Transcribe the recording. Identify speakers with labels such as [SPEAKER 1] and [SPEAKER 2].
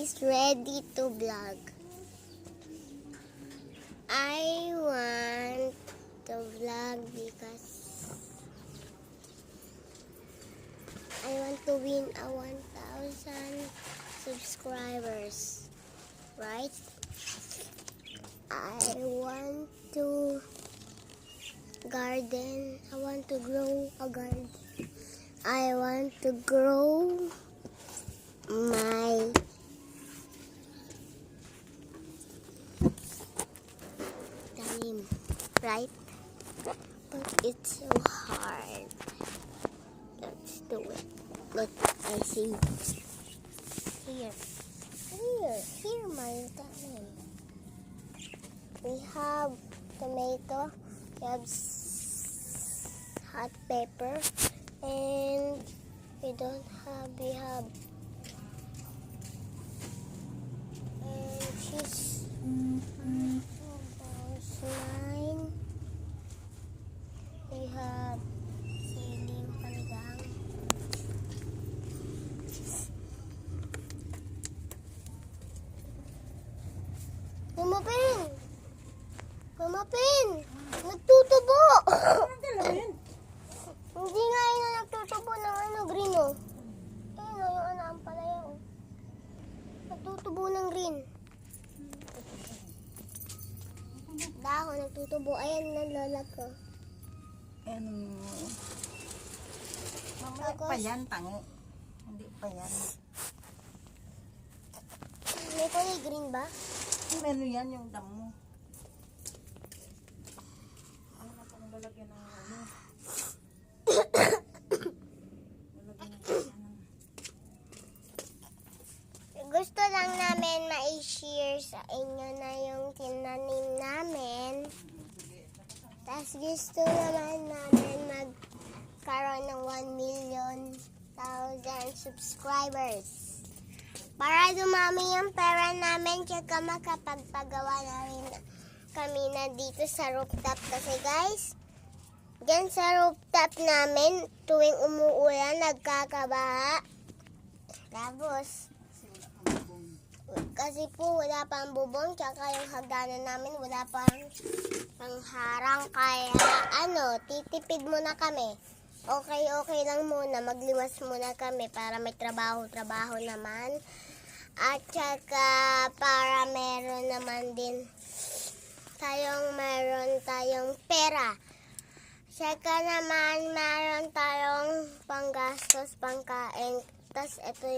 [SPEAKER 1] guys, ready to vlog. I want to vlog because I want to win a 1,000 subscribers, right? I want to garden. I want to grow a garden. I want to grow my tanim, right? But it's so hard. Let's do it. Look, I see. Here, my tanim. We have tomato, we have hot pepper, and we have cheese. Nine. We have siling panigang. Mama Pin! Mama Pin! Nagtutubo! Hindi nga yun na nagtutubo ng green oh. Ayun oh, yung ang palaya oh. Nagtutubo ng green. Dahon, nagtutubo. Ayan ng lola ko.
[SPEAKER 2] Mamaya pa yan, tango. Hindi pa yan.
[SPEAKER 1] May kulay green ba?
[SPEAKER 2] Meron yan yung damo. Ano na pang lalagyan ng ano? Lalagyan ng kanya.
[SPEAKER 1] Gusto lang namin ma-share sa inyo na yung tinanim namin. Tapos gusto naman namin magkaroon ng 1,000,000 subscribers. Para dumami yung pera namin, tsaka makapagpagawa namin kami na dito sa rooftop. Kasi guys, dyan sa rooftop namin, tuwing umuulan, nagkakabaha. Tapos, kasi po wala pang bubong, tsaka yung hagdanan namin wala pang pangharang. Kaya titipid muna kami. Okay lang muna, magliwas muna kami para may trabaho naman. At saka para meron tayong pera. Saka naman meron tayong panggastos, pangkain. Tas ito